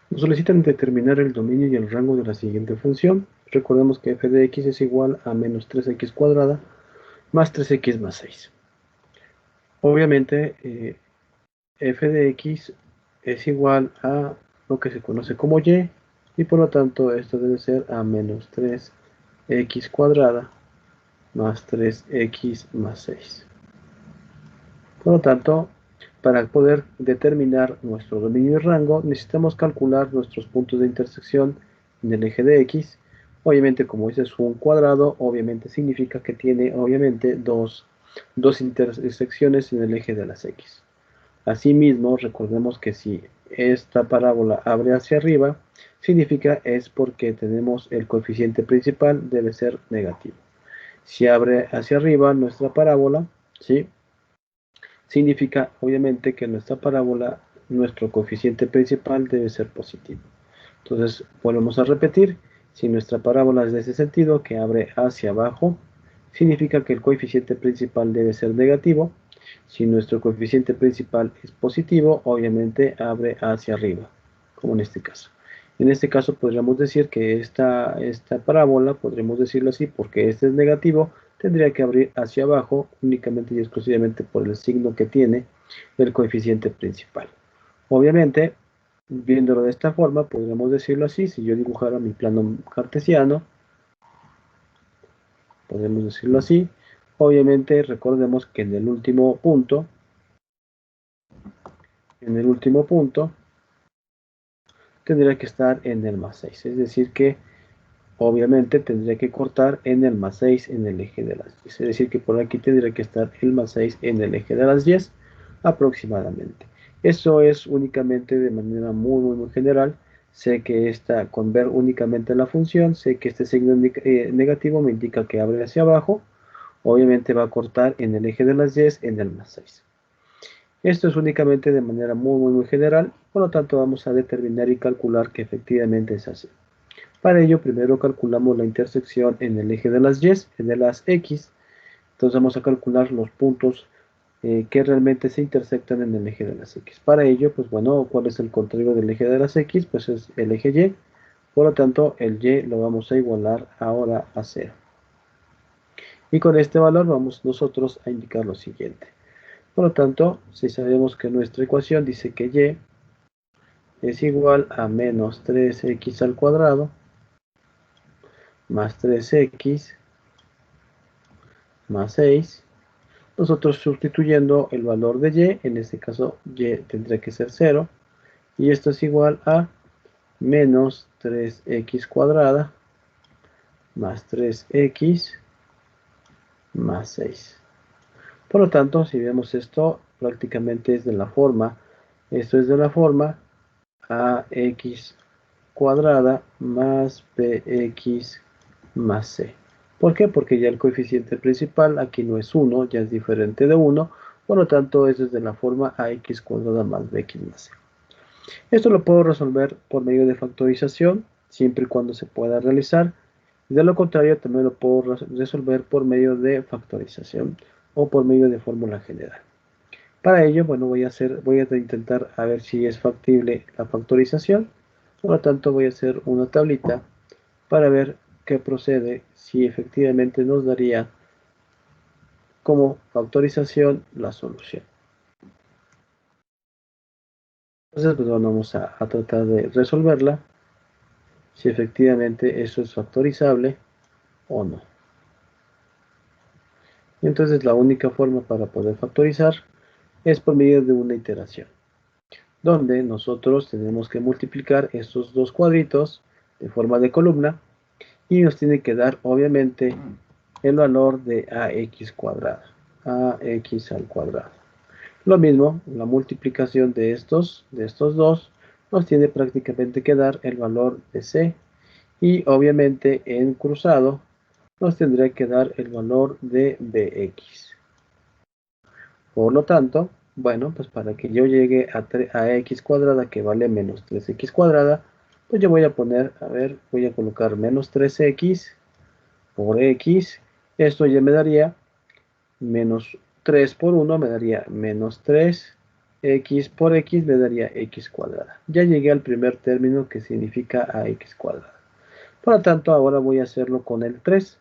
Nos solicitan determinar el dominio y el rango de la siguiente función. Recordemos que f de x es igual a menos 3x cuadrada más 3x más 6. Obviamente, f de x es igual a lo que se conoce como y, y por lo tanto esto debe ser a menos 3x cuadrada más 3x más 6. Por lo tanto, para poder determinar nuestro dominio y rango, necesitamos calcular nuestros puntos de intersección en el eje de x. Obviamente, como ese es un cuadrado, obviamente significa que tiene, obviamente, dos intersecciones en el eje de las x. Asimismo, recordemos que si esta parábola abre hacia arriba, significa es porque tenemos el coeficiente principal debe ser negativo. Si abre hacia arriba nuestra parábola, ¿sí?, significa obviamente que nuestra parábola, nuestro coeficiente principal debe ser positivo. Entonces, volvemos a repetir, si nuestra parábola es de ese sentido, que abre hacia abajo, significa que el coeficiente principal debe ser negativo. Si nuestro coeficiente principal es positivo, obviamente abre hacia arriba, como en este caso. En este caso podríamos decir que esta parábola, podríamos decirlo así, porque este es negativo, tendría que abrir hacia abajo únicamente y exclusivamente por el signo que tiene el coeficiente principal. Obviamente, viéndolo de esta forma, podríamos decirlo así, si yo dibujara mi plano cartesiano, podemos decirlo así. Obviamente, recordemos que en el último punto, tendría que estar en el más 6. Es decir que, obviamente, tendría que cortar en el más 6 en el eje de las 10. Es decir que por aquí tendría que estar el más 6 en el eje de las 10 aproximadamente. Eso es únicamente de manera muy general. Sé que con ver únicamente la función, sé que este signo negativo me indica que abre hacia abajo. Obviamente va a cortar en el eje de las 10 en el más 6. Esto es únicamente de manera muy general, por lo tanto vamos a determinar y calcular que efectivamente es así. Para ello, primero calculamos la intersección en el eje de las y, en de las x. Entonces vamos a calcular los puntos que realmente se intersectan en el eje de las x. Para ello, pues bueno, ¿cuál es el contrario del eje de las x? Pues es el eje y. Por lo tanto, el y lo vamos a igualar ahora a 0. Y con este valor vamos nosotros a indicar lo siguiente. Por lo tanto, si sabemos que nuestra ecuación dice que y es igual a menos 3x al cuadrado más 3x más 6, nosotros sustituyendo el valor de y, en este caso y tendría que ser 0, y esto es igual a menos 3x cuadrada más 3x más 6. Por lo tanto, si vemos esto, prácticamente es de la forma, esto es de la forma ax cuadrada más bx más c. ¿Por qué? Porque ya el coeficiente principal aquí no es 1, ya es diferente de 1, por lo tanto eso es de la forma ax cuadrada más bx más c. Esto lo puedo resolver por medio de factorización, siempre y cuando se pueda realizar. De lo contrario, también lo puedo resolver por medio de factorización o por medio de fórmula general. Para ello, bueno, voy a intentar a ver si es factible la factorización. Por lo tanto, voy a hacer una tablita para ver qué procede, si efectivamente nos daría como factorización la solución. Entonces, pues bueno, vamos a tratar de resolverla, si efectivamente eso es factorizable o no. Entonces, la única forma para poder factorizar es por medio de una iteración, donde nosotros tenemos que multiplicar estos dos cuadritos de forma de columna y nos tiene que dar obviamente el valor de ax cuadrada, ax al cuadrado. Lo mismo, la multiplicación de estos dos nos tiene prácticamente que dar el valor de c, y obviamente en cruzado nos tendría que dar el valor de bx. Por lo tanto, bueno, pues para que yo llegue a x cuadrada, que vale menos 3x cuadrada, pues yo voy a poner, a ver, voy a colocar menos 3x por x. Esto ya me daría menos 3 por 1, me daría menos 3 x por x me daría x cuadrada. Ya llegué al primer término que significa ax cuadrada. Por lo tanto, ahora voy a hacerlo con el 3.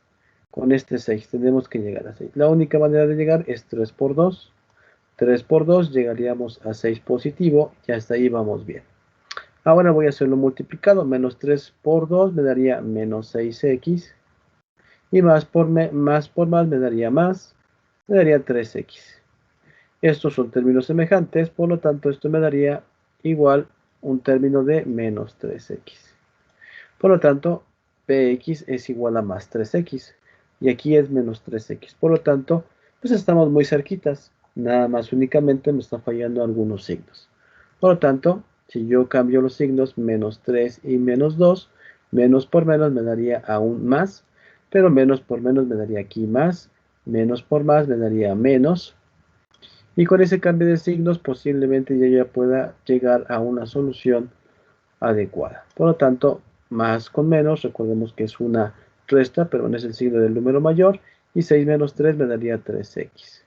Con este 6 tenemos que llegar a 6. La única manera de llegar es 3 por 2. 3 por 2 llegaríamos a 6 positivo y hasta ahí vamos bien. Ahora voy a hacerlo multiplicado. Menos 3 por 2 me daría menos 6x. Y más por más me daría más. Me daría 3x. Estos son términos semejantes, por lo tanto esto me daría igual un término de menos 3x. Por lo tanto, px es igual a más 3x. Y aquí es menos 3x. Por lo tanto, pues estamos muy cerquitas. Nada más únicamente me están fallando algunos signos. Por lo tanto, si yo cambio los signos menos 3 y menos 2, menos por menos me daría aún más. Pero menos por menos me daría aquí más. Menos por más me daría menos. Y con ese cambio de signos posiblemente ya pueda llegar a una solución adecuada. Por lo tanto, más con menos, recordemos que es una resta, pero no es el signo del número mayor, y 6 menos 3 me daría 3x.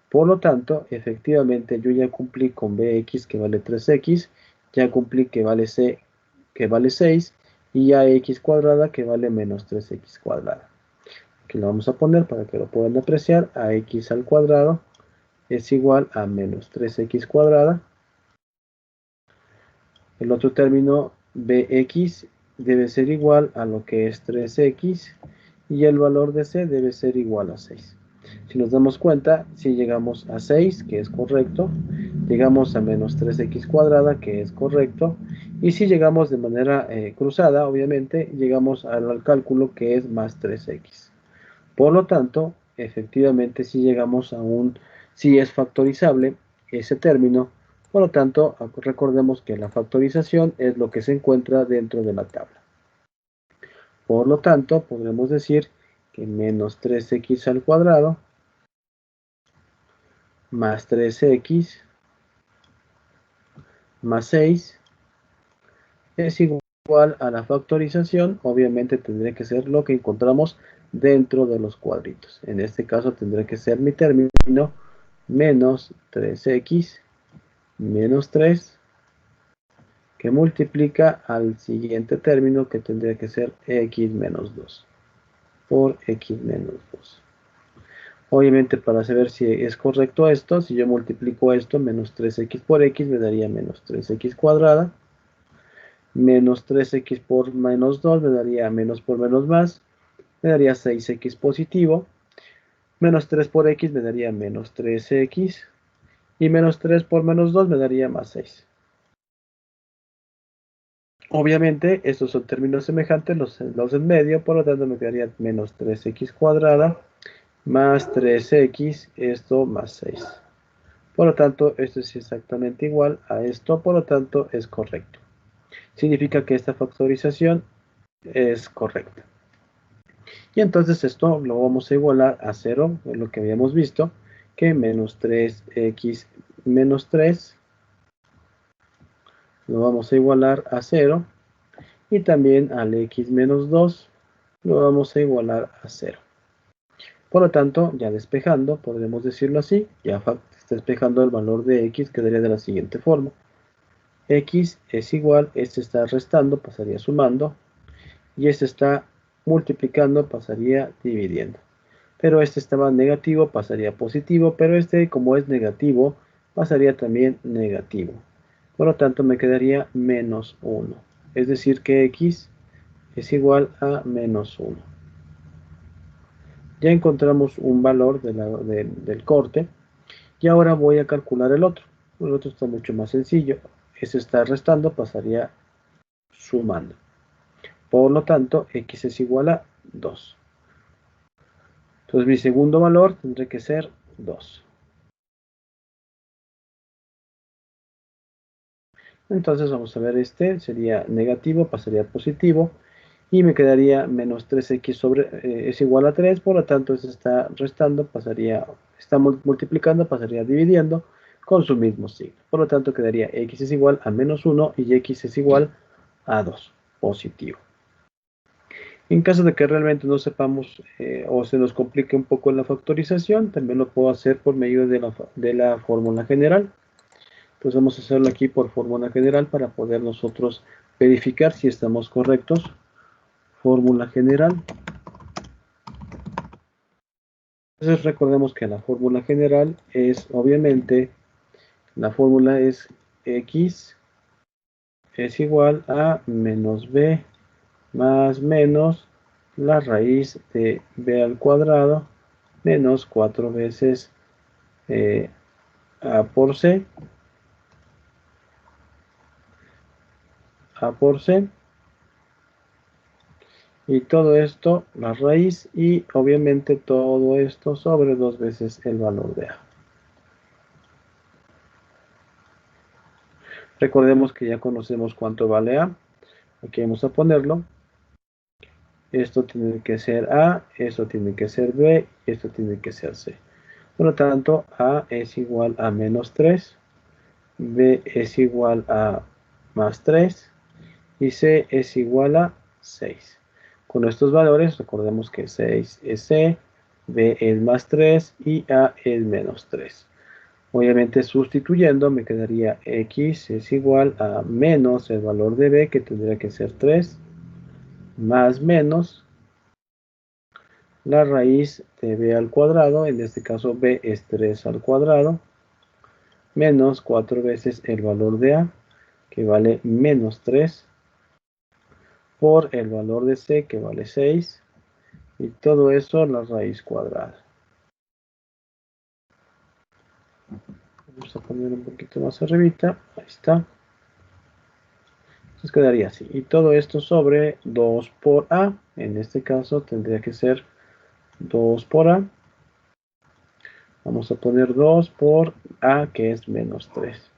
Por lo tanto, efectivamente yo ya cumplí con bx que vale 3x, ya cumplí que vale c que vale 6, y ya x cuadrada que vale menos 3x cuadrada. Aquí lo vamos a poner para que lo puedan apreciar. Ax al cuadrado es igual a menos 3x cuadrada. El otro término bx debe ser igual a lo que es 3x y el valor de c debe ser igual a 6. Si nos damos cuenta, si llegamos a 6, que es correcto, llegamos a menos 3x cuadrada, que es correcto, y si llegamos de manera cruzada, obviamente, llegamos al cálculo que es más 3x. Por lo tanto, efectivamente, si llegamos a si es factorizable ese término, por lo tanto, recordemos que la factorización es lo que se encuentra dentro de la tabla. Por lo tanto, podremos decir que menos 3x al cuadrado más 3x más 6 es igual a la factorización. Obviamente tendría que ser lo que encontramos dentro de los cuadritos. En este caso tendría que ser mi término menos 3x menos 3 que multiplica al siguiente término que tendría que ser x menos 2 por x menos 2. Obviamente para saber si es correcto esto, si yo multiplico esto, menos 3x por x me daría menos 3x cuadrada. Menos 3x por menos 2 me daría menos por menos más, me daría 6x positivo. Menos 3 por x me daría menos 3x. Y menos 3 por menos 2 me daría más 6. Obviamente, estos son términos semejantes, los en medio, por lo tanto me quedaría menos 3x cuadrada más 3x, esto más 6. Por lo tanto, esto es exactamente igual a esto, por lo tanto es correcto. Significa que esta factorización es correcta. Y entonces esto lo vamos a igualar a 0, es lo que habíamos visto, que menos 3x menos 3 lo vamos a igualar a 0. Y también al x menos 2 lo vamos a igualar a 0. Por lo tanto, ya despejando, podremos decirlo así, ya está despejando el valor de x, quedaría de la siguiente forma. X es igual, este está restando, pasaría sumando, y este está multiplicando, pasaría dividiendo. Pero este estaba negativo, pasaría positivo, pero este como es negativo, pasaría también negativo. Por lo tanto, me quedaría menos 1. Es decir, que x es igual a menos 1. Ya encontramos un valor del corte y ahora voy a calcular el otro. El otro está mucho más sencillo. Ese está restando, pasaría sumando. Por lo tanto, x es igual a 2. Entonces mi segundo valor tendrá que ser 2. Entonces vamos a ver este, sería negativo, pasaría positivo. Y me quedaría menos 3x es igual a 3, por lo tanto este está restando, está multiplicando, pasaría dividiendo con su mismo signo. Por lo tanto quedaría x es igual a menos 1 y x es igual a 2, positivo. En caso de que realmente no sepamos o se nos complique un poco la factorización, también lo puedo hacer por medio de la fórmula general. Pues vamos a hacerlo aquí por fórmula general para poder nosotros verificar si estamos correctos. Fórmula general. Entonces recordemos que la fórmula general es, obviamente, la fórmula es x es igual a menos b más menos la raíz de b al cuadrado menos 4 veces a por c, y todo esto, la raíz, y obviamente todo esto sobre 2 veces el valor de a. Recordemos que ya conocemos cuánto vale a. Aquí vamos a ponerlo. Esto tiene que ser a, esto tiene que ser b, y esto tiene que ser c. Por lo tanto, a es igual a menos 3, b es igual a más 3, y c es igual a 6. Con estos valores, recordemos que 6 es c, b es más 3 y a es menos 3. Obviamente sustituyendo me quedaría x es igual a menos el valor de b, que tendría que ser 3, más menos la raíz de b al cuadrado, en este caso b es 3 al cuadrado, menos 4 veces el valor de a, que vale menos 3, por el valor de c, que vale 6, y todo eso la raíz cuadrada. Vamos a poner un poquito más arribita, ahí está. Entonces quedaría así, y todo esto sobre 2 por a, en este caso tendría que ser 2 por a. Vamos a poner 2 por a, que es menos 3.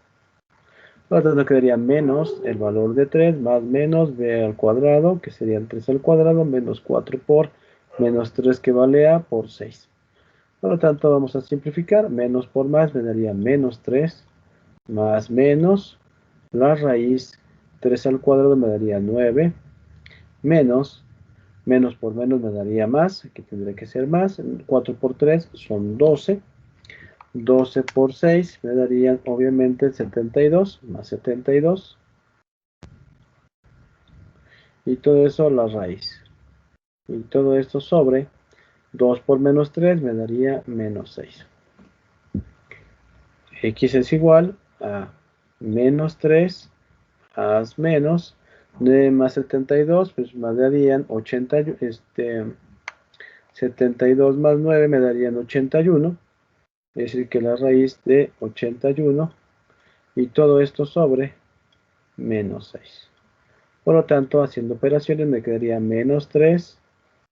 Por lo tanto quedaría menos el valor de 3 más menos b al cuadrado, que sería 3 al cuadrado, menos 4 por menos 3, que vale a, por 6. Por lo tanto vamos a simplificar. Menos por más me daría menos 3, más menos la raíz 3 al cuadrado me daría 9, menos por menos me daría más, aquí tendría que ser más, 4 por 3 son 12, 12 por 6 me darían obviamente 72, más 72, y todo eso la raíz, y todo esto sobre 2 por menos 3 me daría menos 6. X es igual a menos 3 más menos 9 más 72, pues me darían 80, 72 más 9 me darían 81, es decir que la raíz de 81, y todo esto sobre menos 6. Por lo tanto, haciendo operaciones me quedaría menos 3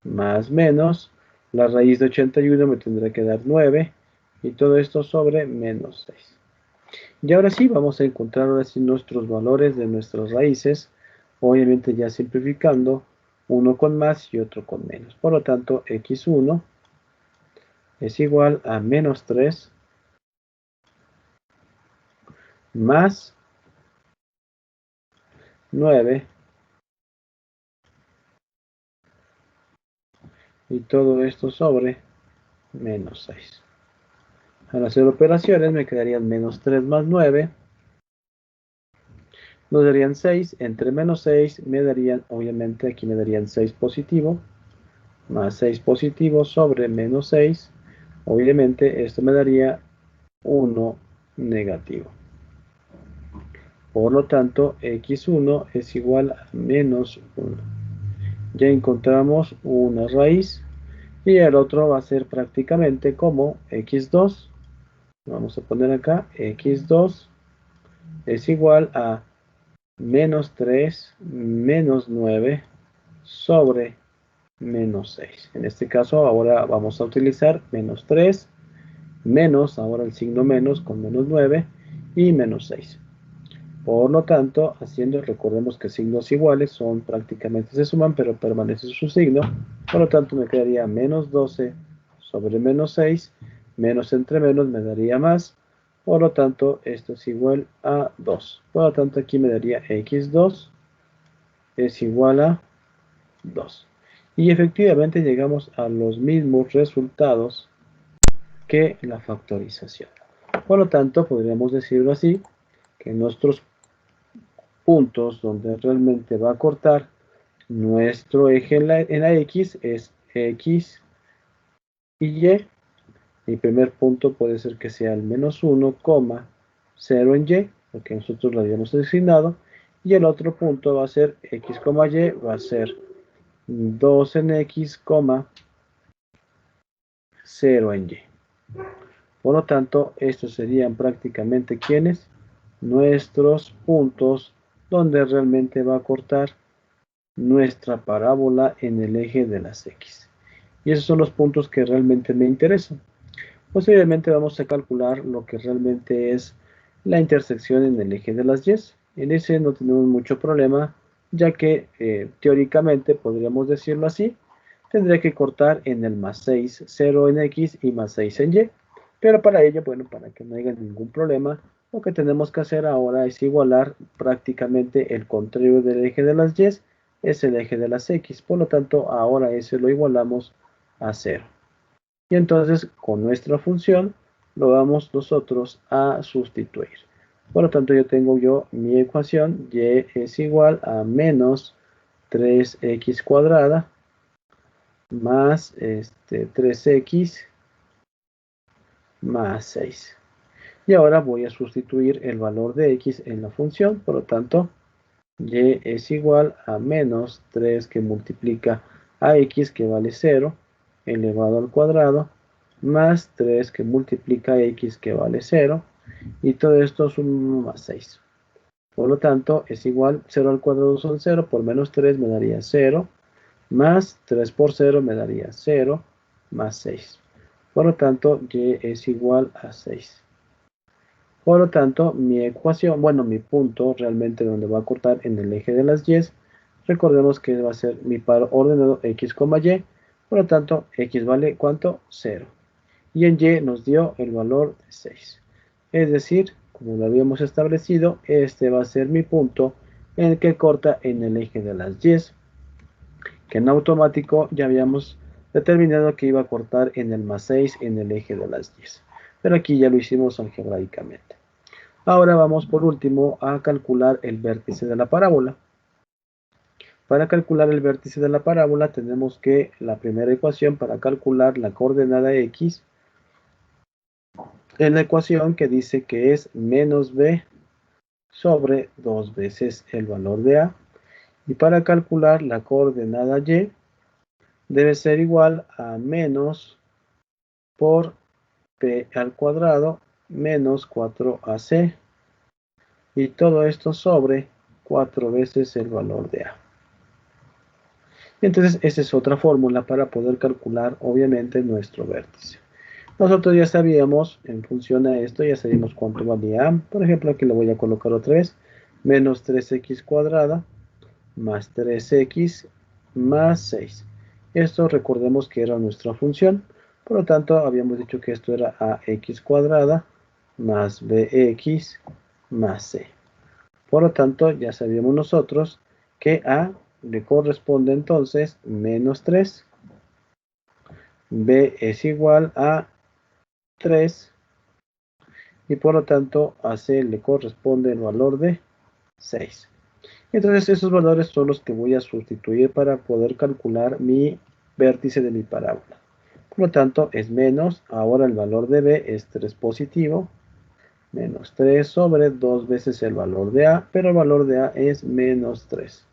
más menos, la raíz de 81 me tendrá que dar 9, y todo esto sobre menos 6. Y ahora sí, vamos a encontrar ahora sí nuestros valores de nuestras raíces, obviamente ya simplificando, uno con más y otro con menos. Por lo tanto, x1 es igual a menos 3 más 9, y todo esto sobre menos 6. Al hacer operaciones me quedarían menos 3 más 9, nos darían 6, entre menos 6 me darían, obviamente aquí me darían 6 positivo, más 6 positivo sobre menos 6, obviamente esto me daría 1 negativo. Por lo tanto, x1 es igual a menos 1. Ya encontramos una raíz, y el otro va a ser prácticamente como x2. Vamos a poner acá, x2 es igual a menos 3 menos 9 sobre menos 6. En este caso ahora vamos a utilizar menos 3 menos, ahora el signo menos con menos 9 y menos 6. Por lo tanto, haciendo, recordemos que signos iguales son prácticamente se suman, pero permanece su signo. Por lo tanto, me quedaría menos 12 sobre menos 6, menos entre menos me daría más. Por lo tanto, esto es igual a 2. Por lo tanto, aquí me daría x2 es igual a 2. Y efectivamente llegamos a los mismos resultados que la factorización. Por lo tanto, podríamos decirlo así, que nuestros puntos donde realmente va a cortar nuestro eje en la X es X y Y. Mi primer punto puede ser que sea el menos 1, 0 en Y, porque nosotros lo habíamos designado, y el otro punto va a ser X, Y, va a ser 2 en X, 0 en Y. Por lo tanto, estos serían prácticamente ¿quiénes? Nuestros puntos donde realmente va a cortar nuestra parábola en el eje de las X. Y esos son los puntos que realmente me interesan. Posteriormente vamos a calcular lo que realmente es la intersección en el eje de las Y. En ese no tenemos mucho problema, ya que teóricamente, podríamos decirlo así, tendría que cortar en el más 6, 0 en X y más 6 en Y. Pero para ello, bueno, para que no haya ningún problema, lo que tenemos que hacer ahora es igualar prácticamente el contrario del eje de las Y, es el eje de las X. Por lo tanto, ahora ese lo igualamos a 0. Y entonces con nuestra función lo vamos nosotros a sustituir. Por lo tanto, yo tengo mi ecuación, y es igual a menos 3x cuadrada más 3x más 6. Y ahora voy a sustituir el valor de x en la función. Por lo tanto, y es igual a menos 3 que multiplica a x, que vale 0, elevado al cuadrado, más 3 que multiplica a x, que vale 0, y todo esto es 1 más 6. Por lo tanto, es igual, 0 al cuadrado son 0, por menos 3 me daría 0, más 3 por 0 me daría 0, más 6. Por lo tanto, y es igual a 6. Por lo tanto, mi ecuación, bueno, mi punto realmente donde va a cortar en el eje de las Y, recordemos que va a ser mi par ordenado X, Y. Por lo tanto, X vale ¿cuánto? 0. Y en Y nos dio el valor de 6. Es decir, como lo habíamos establecido, este va a ser mi punto en el que corta en el eje de las Y, que en automático ya habíamos determinado que iba a cortar en el más 6 en el eje de las Y. Pero aquí ya lo hicimos algebraicamente. Ahora vamos por último a calcular el vértice de la parábola. Para calcular el vértice de la parábola tenemos que la primera ecuación para calcular la coordenada X es la ecuación que dice que es menos b sobre 2 veces el valor de a. Y para calcular la coordenada Y debe ser igual a menos por p al cuadrado menos 4ac. Y todo esto sobre 4 veces el valor de a. Entonces, esa es otra fórmula para poder calcular, obviamente, nuestro vértice. Nosotros ya sabíamos, en función a esto, ya sabíamos cuánto valía a. Por ejemplo, aquí lo voy a colocar otra vez. Menos 3x cuadrada más 3x más 6. Esto recordemos que era nuestra función. Por lo tanto, habíamos dicho que esto era ax cuadrada más bx más c. Por lo tanto, ya sabíamos nosotros que a le corresponde entonces menos 3. B es igual a 3. Y por lo tanto a C le corresponde el valor de 6. Entonces esos valores son los que voy a sustituir para poder calcular mi vértice de mi parábola. Por lo tanto es menos, ahora el valor de B es 3 positivo, menos 3 sobre 2 veces el valor de A, pero el valor de A es menos 3.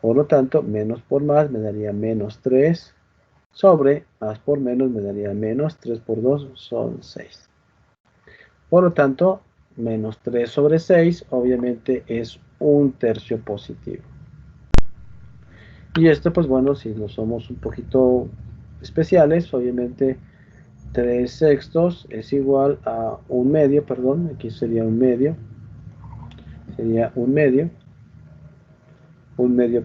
Por lo tanto, menos por más me daría menos 3 sobre más por menos me daría menos 3 por 2 son 6. Por lo tanto, menos 3 sobre 6 obviamente es 1/3 positivo. Y esto, pues bueno, si no somos un poquito especiales, obviamente 3 sextos es igual a 1/2, perdón, aquí sería 1/2, sería 1/2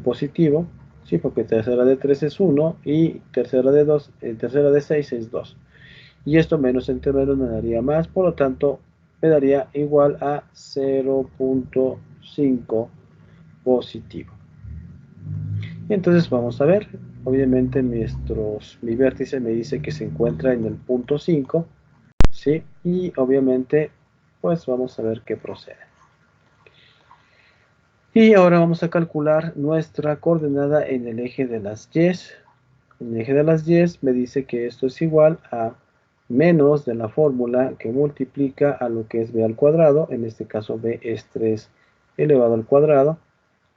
positivo, sí, porque tercera de 3 es 1 y tercera de 2, tercera de 6 es 2. Y esto menos entre menos me daría más, por lo tanto me daría igual a 0.5 positivo. Y entonces vamos a ver, obviamente mi vértice me dice que se encuentra en el punto 5, ¿sí? Y obviamente pues vamos a ver qué procede. Y ahora vamos a calcular nuestra coordenada en el eje de las y. En el eje de las y me dice que esto es igual a menos de la fórmula que multiplica a lo que es b al cuadrado, en este caso b es 3 elevado al cuadrado,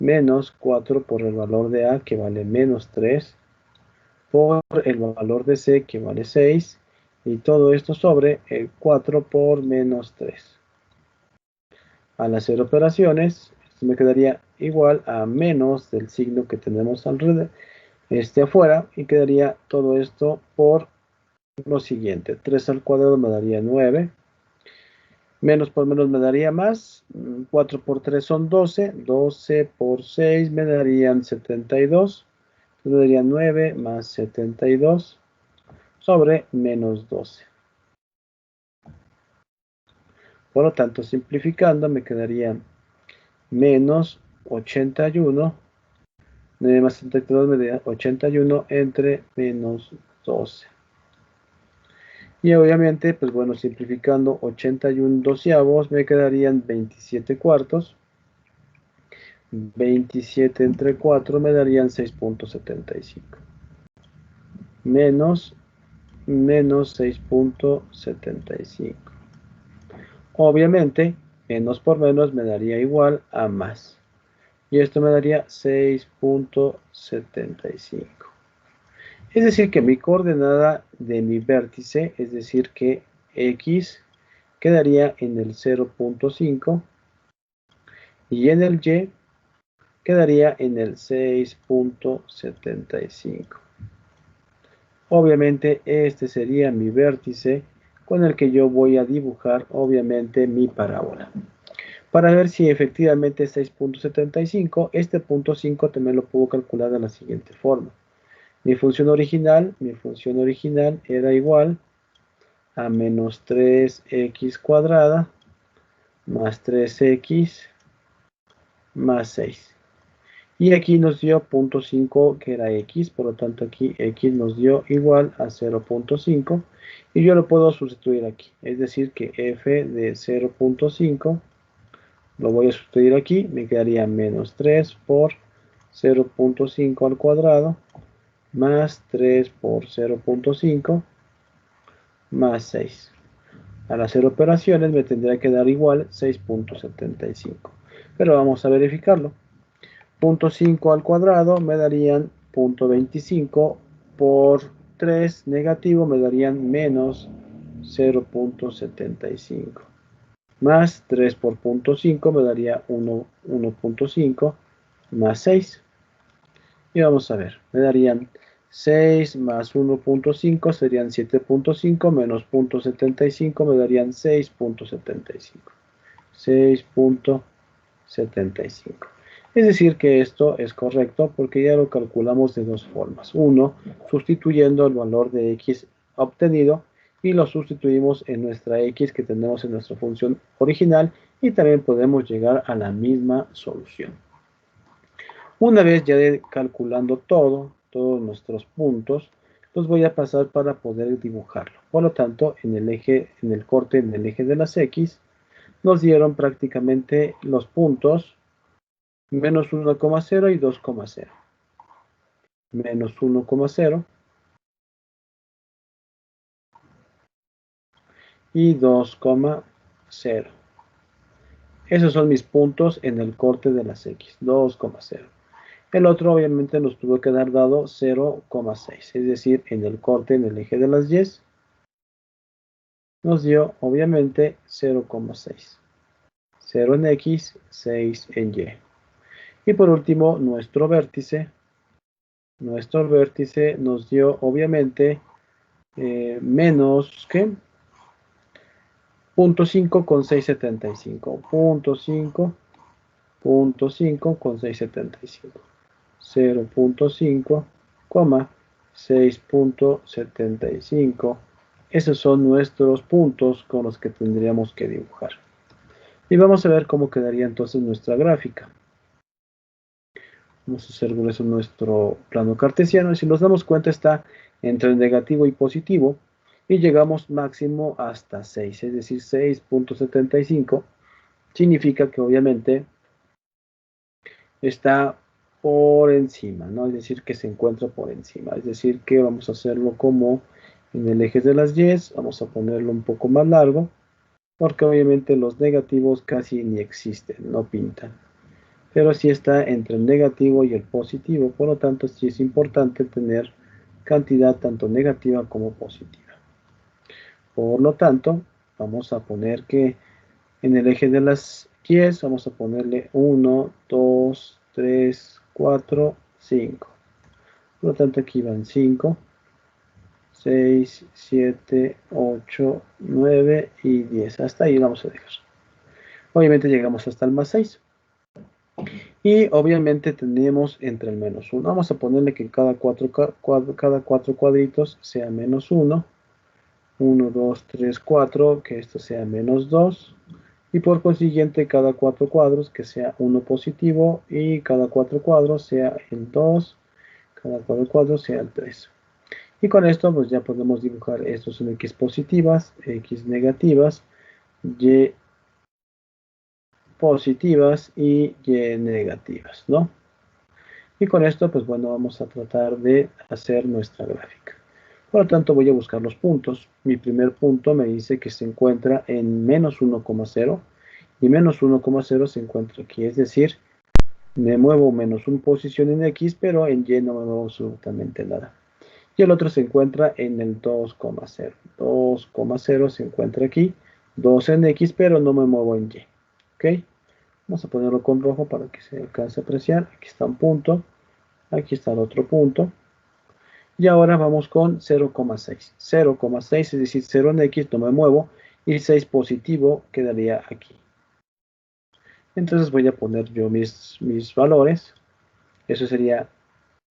menos 4 por el valor de a, que vale menos 3, por el valor de c, que vale 6, y todo esto sobre el 4 por menos 3. Al hacer operaciones, esto me quedaría igual a menos del signo que tenemos alrededor, afuera, y quedaría todo esto por lo siguiente. 3 al cuadrado me daría 9. Menos por menos me daría más. 4 por 3 son 12. 12 por 6 me darían 72. Me darían 9 más 72 sobre menos 12. Por lo tanto, simplificando, me quedaría menos 81. 9 más 72 me daría 81 entre menos 12. Y obviamente, pues bueno, simplificando 81 doceavos, me quedarían 27 cuartos. 27 entre 4 me darían 6.75. Menos 6.75. Obviamente, menos por menos me daría igual a más. Y esto me daría 6.75. Es decir, que mi coordenada de mi vértice, es decir, que x quedaría en el 0.5 y en el y quedaría en el 6.75. Obviamente este sería mi vértice con el que yo voy a dibujar obviamente mi parábola. Para ver si efectivamente es 6.75, este punto 5 también lo puedo calcular de la siguiente forma. Mi función original era igual a menos 3x cuadrada más 3x más 6. Y aquí nos dio 0.5 que era x, por lo tanto aquí x nos dio igual a 0.5 y yo lo puedo sustituir aquí. Es decir que f de 0.5 lo voy a sustituir aquí, me quedaría menos 3 por 0.5 al cuadrado más 3 por 0.5 más 6. Al hacer operaciones me tendría que dar igual 6.75. Pero vamos a verificarlo. 0.5 al cuadrado me darían 0.25 por 3 negativo me darían menos 0.75. Más 3 por 0.5 me daría 1.5 más 6. Y vamos a ver, me darían 6 más 1.5 serían 7.5 menos 0.75 me darían 6.75. 6.75. Es decir que esto es correcto porque ya lo calculamos de dos formas. Uno, sustituyendo el valor de x obtenido y lo sustituimos en nuestra x que tenemos en nuestra función original y también podemos llegar a la misma solución. Una vez ya calculando todos nuestros puntos, los voy a pasar para poder dibujarlo. Por lo tanto, en el eje de las x, nos dieron prácticamente los puntos menos 1,0 y 2,0. Menos 1,0 y 2,0. Esos son mis puntos en el corte de las x, 2,0. El otro obviamente nos tuvo que dar dado 0,6, es decir, en el corte en el eje de las y nos dio obviamente 0,6. 0 en x, 6 en y. Y por último, nuestro vértice nos dio obviamente menos que 0.5 con 675. 0.5 con 675. 0.5, 6.75. Esos son nuestros puntos con los que tendríamos que dibujar. Y vamos a ver cómo quedaría entonces nuestra gráfica. Vamos a hacer eso nuestro plano cartesiano. Y si nos damos cuenta está entre el negativo y positivo. y llegamos máximo hasta 6, es decir, 6.75, significa que obviamente está por encima, ¿no? Es decir, que se encuentra por encima, es decir, que vamos a hacerlo como en el eje de las Y, vamos a ponerlo un poco más largo, porque obviamente los negativos casi ni existen, no pintan, pero sí está entre el negativo y el positivo, por lo tanto sí es importante tener cantidad tanto negativa como positiva. Por lo tanto, vamos a poner que en el eje de las Y vamos a ponerle 1, 2, 3, 4, 5. Por lo tanto, aquí van 5, 6, 7, 8, 9 y 10. Hasta ahí vamos a dejar. Obviamente llegamos hasta el más 6. Y obviamente tenemos entre el menos 1. Vamos a ponerle que cada 4 cuadritos sea menos 1. 1, 2, 3, 4, que esto sea menos 2. Y por consiguiente cada 4 cuadros que sea 1 positivo y cada 4 cuadros sea el 2, cada 4 cuadros sea el 3. Y con esto pues ya podemos dibujar estos son X positivas, X negativas, Y positivas y Y negativas, ¿no? Y con esto pues bueno vamos a tratar de hacer nuestra gráfica. Por lo tanto voy a buscar los puntos. Mi primer punto me dice que se encuentra en menos 1,0 y menos 1,0 se encuentra aquí, es decir, me muevo menos una posición en X, pero en Y no me muevo absolutamente nada. Y el otro se encuentra en el 2,0. 2,0 se encuentra aquí, 2 en X, pero no me muevo en Y. ¿Ok? Vamos a ponerlo con rojo para que se alcance a apreciar. Aquí está un punto, aquí está el otro punto. Y ahora vamos con 0,6. 0,6, es decir, 0 en X, no me muevo, y 6 positivo quedaría aquí. Entonces voy a poner yo mis valores. Eso sería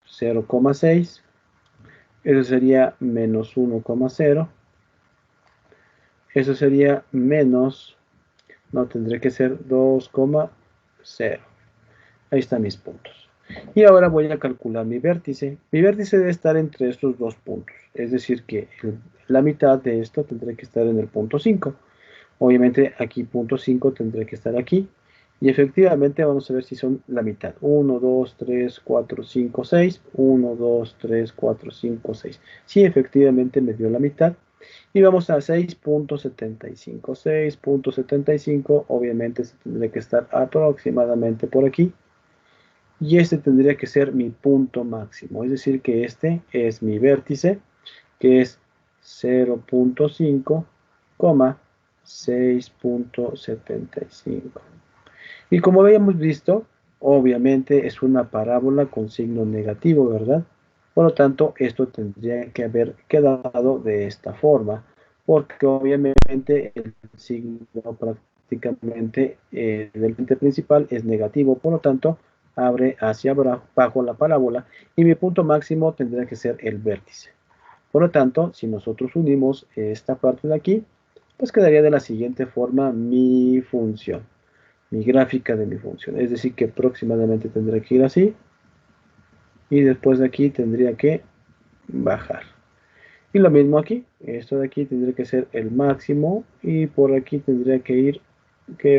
0,6. Eso sería menos 1,0. Eso sería menos, no, tendré que ser 2,0. Ahí están mis puntos. Y ahora voy a calcular mi vértice. Mi vértice debe estar entre estos dos puntos. Es decir, que la mitad de esto tendré que estar en el punto 5. Obviamente aquí punto 5 tendré que estar aquí. Y efectivamente vamos a ver si son la mitad. 1, 2, 3, 4, 5, 6. 1, 2, 3, 4, 5, 6. Sí, efectivamente me dio la mitad. Y vamos a 6.75. 6.75 obviamente se tendría que estar aproximadamente por aquí. Y este tendría que ser mi punto máximo. Es decir, que este es mi vértice, que es 0.5, 6.75. Y como habíamos visto, obviamente es una parábola con signo negativo, ¿verdad? Por lo tanto, esto tendría que haber quedado de esta forma, porque obviamente el signo prácticamente del lente principal es negativo, por lo tanto, abre hacia abajo la parábola y mi punto máximo tendría que ser el vértice. Por lo tanto, si nosotros unimos esta parte de aquí, pues quedaría de la siguiente forma mi función, mi gráfica de mi función. Es decir, que aproximadamente tendría que ir así y después de aquí tendría que bajar. Y lo mismo aquí, esto de aquí tendría que ser el máximo y por aquí tendría que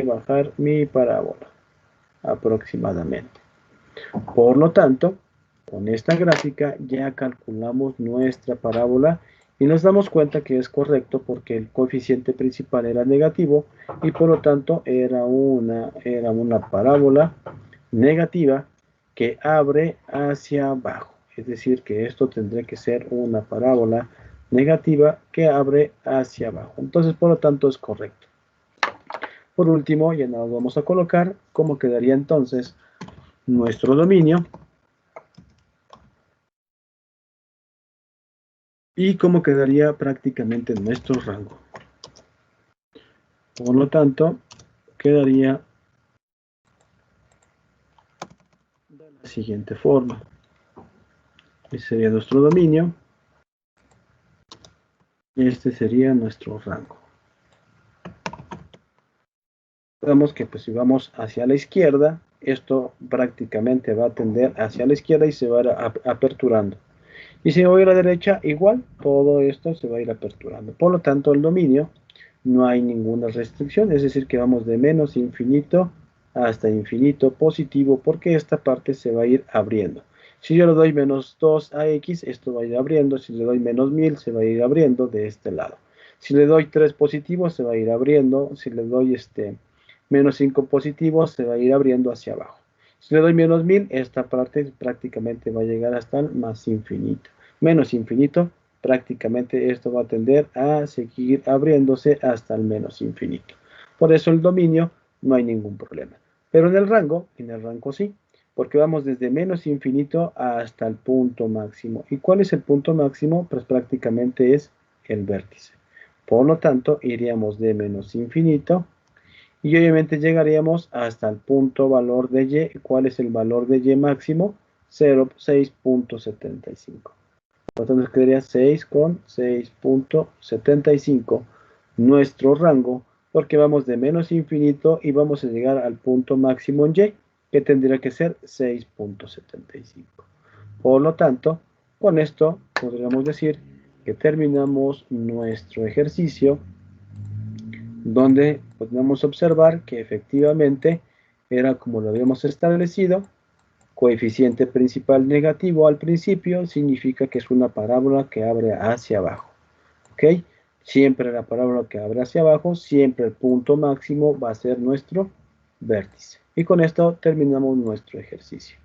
bajar mi parábola aproximadamente. Por lo tanto, con esta gráfica ya calculamos nuestra parábola y nos damos cuenta que es correcto porque el coeficiente principal era negativo y por lo tanto era una parábola negativa que abre hacia abajo. Es decir, que esto tendría que ser una parábola negativa que abre hacia abajo. Entonces, por lo tanto, es correcto. Por último, ya nos vamos a colocar cómo quedaría entonces nuestro dominio y cómo quedaría prácticamente nuestro rango. Por lo tanto, quedaría de la siguiente forma. Este sería nuestro dominio y este sería nuestro rango. Vemos que pues si vamos hacia la izquierda, esto prácticamente va a tender hacia la izquierda y se va aperturando. Y si me voy a la derecha, igual, todo esto se va a ir aperturando. Por lo tanto, el dominio no hay ninguna restricción, es decir, que vamos de menos infinito hasta infinito positivo, porque esta parte se va a ir abriendo. Si yo le doy menos 2 a x, esto va a ir abriendo. Si le doy menos 1000, se va a ir abriendo de este lado. Si le doy 3 positivos, se va a ir abriendo. Si le doy menos 5 positivos, se va a ir abriendo hacia abajo. Si le doy menos 1000, esta parte prácticamente va a llegar hasta el más infinito. Menos infinito, prácticamente esto va a tender a seguir abriéndose hasta el menos infinito. Por eso el dominio no hay ningún problema. Pero en el rango sí, porque vamos desde menos infinito hasta el punto máximo. ¿Y cuál es el punto máximo? Pues prácticamente es el vértice. Por lo tanto, iríamos de menos infinito y obviamente llegaríamos hasta el punto valor de y. ¿Cuál es el valor de y máximo? 6.75. Por lo tanto, quedaría 6 con 6.75 nuestro rango, porque vamos de menos infinito y vamos a llegar al punto máximo en y, que tendría que ser 6.75. Por lo tanto, con esto podríamos decir que terminamos nuestro ejercicio, donde podemos observar que efectivamente era como lo habíamos establecido. Coeficiente principal negativo al principio significa que es una parábola que abre hacia abajo. ¿Ok? Siempre la parábola que abre hacia abajo, siempre el punto máximo va a ser nuestro vértice. Y con esto terminamos nuestro ejercicio.